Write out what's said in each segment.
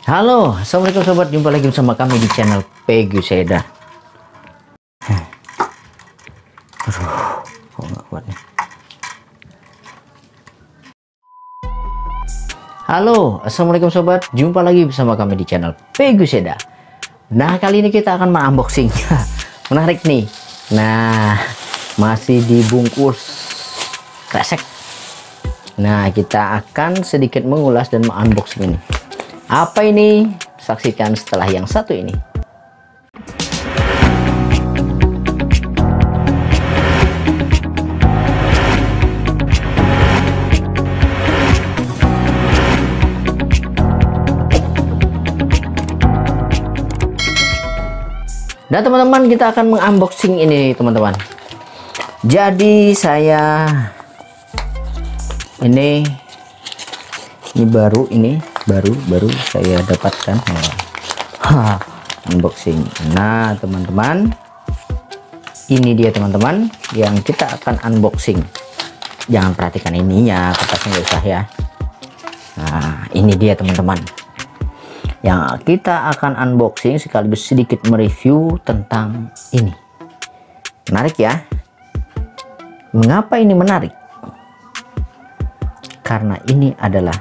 Halo, assalamualaikum sobat, jumpa lagi bersama kami di channel Peggy Seda. Aduh, kok nggak kuat nih. Halo, assalamualaikum sobat, jumpa lagi bersama kami di channel Peggy Seda. Nah, kali ini kita akan unboxing. Menarik nih. Nah, masih dibungkus kresek. Nah, kita akan sedikit mengulas dan unboxing ini. Apa ini? Saksikan setelah yang satu ini. Nah teman-teman, kita akan mengunboxing ini teman-teman. Jadi saya ini baru saya dapatkan. Unboxing. Nah teman-teman, ini dia teman-teman yang kita akan unboxing. Jangan perhatikan ininya, kertasnya nggak usah ya. Nah ini dia teman-teman yang kita akan unboxing, sekaligus sedikit mereview tentang ini. Menarik ya. Mengapa ini menarik? Karena ini adalah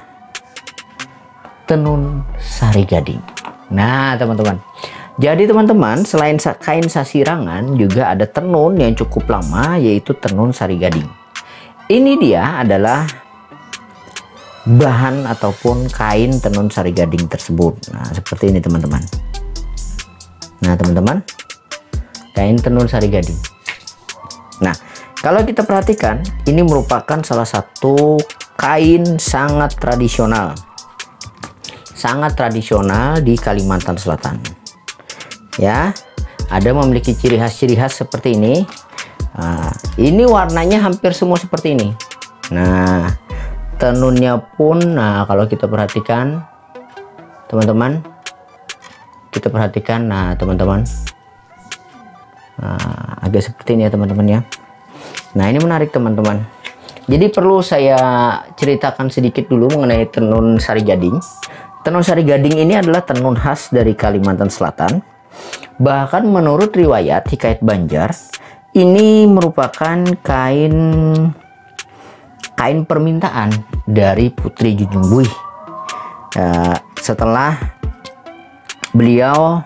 tenun sari gading. Nah teman-teman, jadi teman-teman, selain kain sasirangan juga ada tenun yang cukup lama, yaitu tenun sari gading. Ini dia adalah bahan ataupun kain tenun sari gading tersebut. Nah seperti ini teman-teman. Nah teman-teman, kain tenun sari gading. Nah kalau kita perhatikan, ini merupakan salah satu kain sangat tradisional di Kalimantan Selatan ya. Ada memiliki ciri khas seperti ini. Nah, ini warnanya hampir semua seperti ini. Nah tenunnya pun, nah kalau kita perhatikan teman-teman, nah teman-teman, nah, agak seperti ini ya teman-teman ya. Nah ini menarik teman-teman. Jadi perlu saya ceritakan sedikit dulu mengenai tenun sari gading. Tenun sari gading ini adalah tenun khas dari Kalimantan Selatan. Bahkan menurut riwayat Hikayat Banjar, ini merupakan kain permintaan dari Putri Junjung Buih. Setelah beliau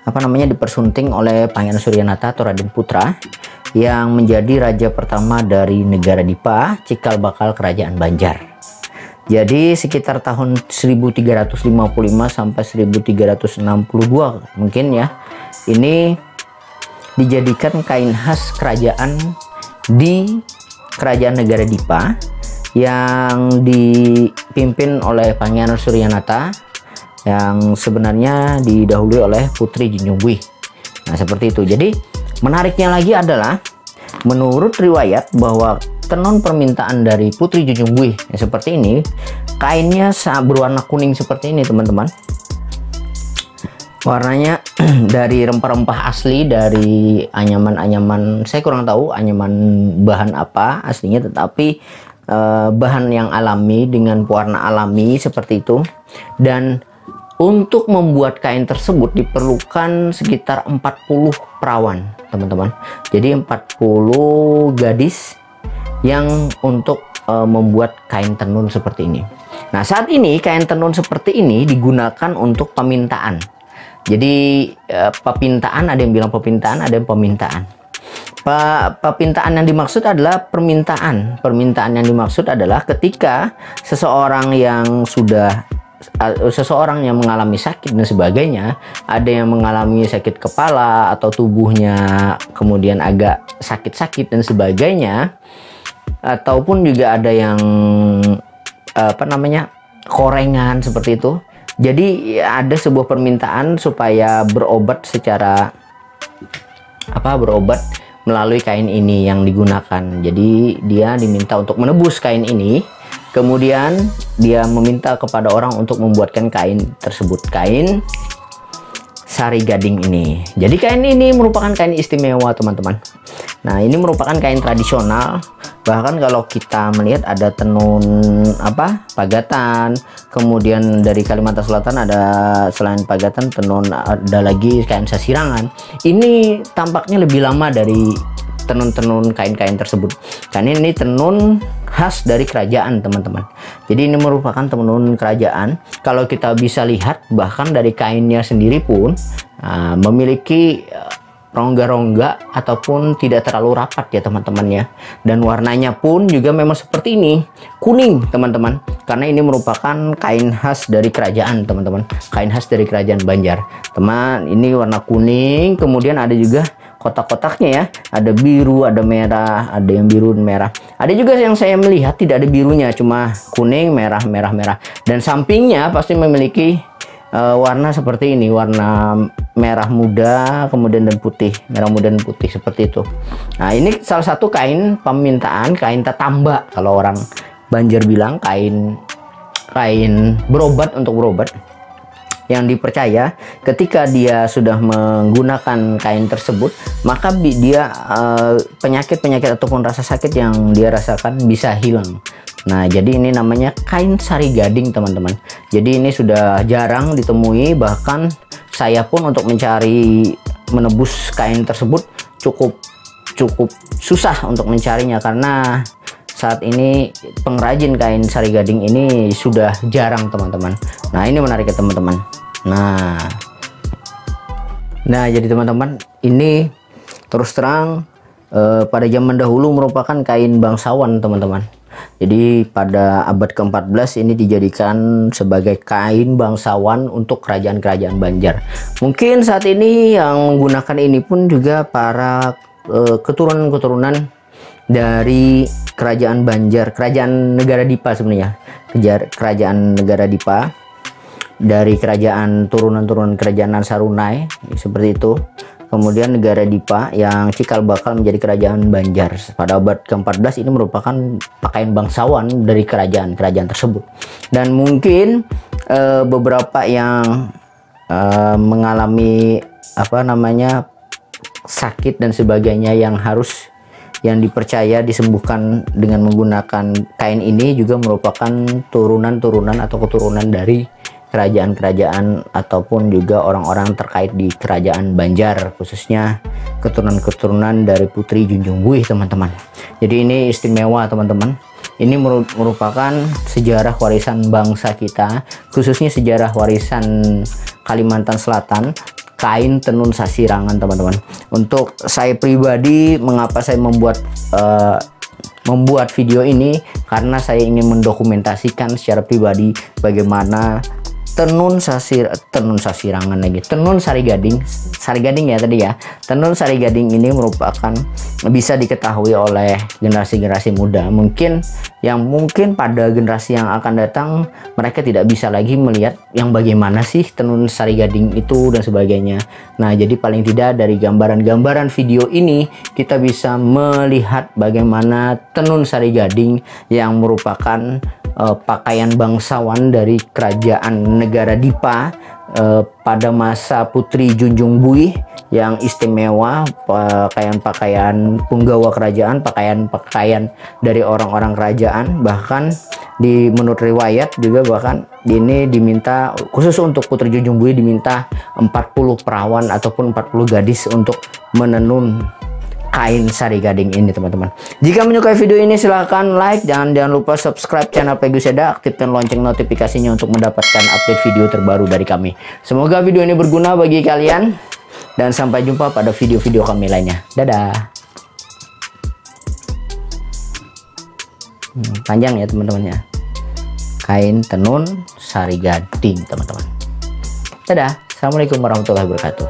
dipersunting oleh Pangeran Suryanata atau Raden Putra, yang menjadi raja pertama dari negara Dipa, cikal bakal kerajaan Banjar. Jadi sekitar tahun 1355 sampai 1362 mungkin ya, ini dijadikan kain khas kerajaan di kerajaan negara Dipa yang dipimpin oleh Pangeran Suryanata, yang sebenarnya didahului oleh Putri Junjung Buih. Nah seperti itu. Jadi menariknya lagi adalah menurut riwayat bahwa tenun permintaan dari Putri Junjung Buih seperti ini, kainnya berwarna kuning seperti ini teman-teman. Warnanya dari rempah-rempah asli, dari anyaman-anyaman, saya kurang tahu anyaman bahan apa aslinya, tetapi bahan yang alami dengan pewarna alami seperti itu. Dan untuk membuat kain tersebut diperlukan sekitar 40 perawan teman-teman. Jadi 40 gadis yang untuk membuat kain tenun seperti ini. Nah saat ini kain tenun seperti ini digunakan untuk pemintaan. Jadi pepintaan, ada yang bilang pepintaan, ada yang pemintaan. Pepintaan yang dimaksud adalah permintaan. Permintaan yang dimaksud adalah ketika seseorang yang mengalami sakit dan sebagainya, ada yang mengalami sakit kepala atau tubuhnya kemudian agak sakit-sakit dan sebagainya, ataupun juga ada yang korengan seperti itu. Jadi ada sebuah permintaan supaya berobat melalui kain ini yang digunakan. Jadi dia diminta untuk menebus kain ini, kemudian dia meminta kepada orang untuk membuatkan kain tersebut, kain sari gading ini. Jadi kain ini merupakan kain istimewa teman-teman. Nah ini merupakan kain tradisional Bahkan kalau kita melihat ada tenun Pagatan, kemudian dari Kalimantan Selatan ada selain Pagatan tenun, ada lagi kain sasirangan. Ini tampaknya lebih lama dari tenun-tenun kain-kain tersebut, karena ini tenun khas dari kerajaan teman-teman. Jadi ini merupakan tenun kerajaan. Kalau kita bisa lihat, bahkan dari kainnya sendiri pun memiliki rongga-rongga ataupun tidak terlalu rapat ya teman-teman ya. Dan warnanya pun juga memang seperti ini, kuning teman-teman, karena ini merupakan kain khas dari kerajaan teman-teman, kain khas dari kerajaan Banjar. Teman, ini warna kuning, kemudian ada juga kotak-kotaknya ya, ada biru, ada merah, ada yang biru dan merah. Ada juga yang saya melihat tidak ada birunya, cuma kuning, merah, merah, merah. Dan sampingnya pasti memiliki warna seperti ini, warna merah muda, kemudian dan putih, merah muda dan putih seperti itu. Nah, ini salah satu kain permintaan, kain tatamba kalau orang Banjar bilang, kain berobat, untuk berobat, yang dipercaya ketika dia sudah menggunakan kain tersebut, maka dia penyakit-penyakit ataupun rasa sakit yang dia rasakan bisa hilang. Nah, jadi ini namanya kain sari gading teman-teman. Jadi ini sudah jarang ditemui, bahkan saya pun untuk menebus kain tersebut cukup susah untuk mencarinya, karena saat ini pengrajin kain sari gading ini sudah jarang teman-teman. Nah, ini menarik ya teman-teman. Nah jadi teman-teman, ini terus terang pada zaman dahulu merupakan kain bangsawan teman-teman. Jadi pada abad ke-14 ini dijadikan sebagai kain bangsawan untuk kerajaan-kerajaan Banjar. Mungkin saat ini yang menggunakan ini pun juga para keturunan-keturunan dari kerajaan Banjar, kerajaan negara Dipa sebenarnya, kerajaan negara Dipa, dari kerajaan turunan-turunan kerajaan Nansarunai seperti itu. Kemudian negara Dipa yang cikal bakal menjadi kerajaan Banjar pada abad ke-14 ini merupakan pakaian bangsawan dari kerajaan-kerajaan tersebut. Dan mungkin beberapa yang mengalami sakit dan sebagainya yang dipercaya disembuhkan dengan menggunakan kain ini juga merupakan turunan-turunan atau keturunan dari kerajaan-kerajaan ataupun juga orang-orang terkait di kerajaan Banjar, khususnya keturunan-keturunan dari Putri Junjung Buih teman-teman. Jadi ini istimewa teman-teman. Ini merupakan sejarah warisan bangsa kita, khususnya sejarah warisan Kalimantan Selatan, kain tenun sasirangan teman-teman. Untuk saya pribadi, mengapa saya membuat video ini, karena saya ingin mendokumentasikan secara pribadi bagaimana tenun sari gading ya tadi ya. Tenun sari gading ini merupakan bisa diketahui oleh generasi-generasi muda. Mungkin pada generasi yang akan datang mereka tidak bisa lagi melihat yang bagaimana sih tenun sari gading itu dan sebagainya. Nah, jadi paling tidak dari gambaran-gambaran video ini kita bisa melihat bagaimana tenun sari gading yang merupakan pakaian bangsawan dari kerajaan negara Dipa pada masa Putri Junjung Buih yang istimewa, pakaian-pakaian punggawa kerajaan, pakaian-pakaian dari orang-orang kerajaan. Bahkan menurut riwayat juga, bahkan ini diminta khusus untuk Putri Junjung Buih, diminta 40 perawan ataupun 40 gadis untuk menenun kain sari gading ini teman-teman. Jika menyukai video ini silahkan like, jangan lupa subscribe channel Peguseda, aktifkan lonceng notifikasinya untuk mendapatkan update video terbaru dari kami. Semoga video ini berguna bagi kalian dan sampai jumpa pada video-video kami lainnya. Dadah. Panjang ya teman-teman ya, kain tenun sari gading teman-teman. Dadah. Assalamualaikum warahmatullahi wabarakatuh.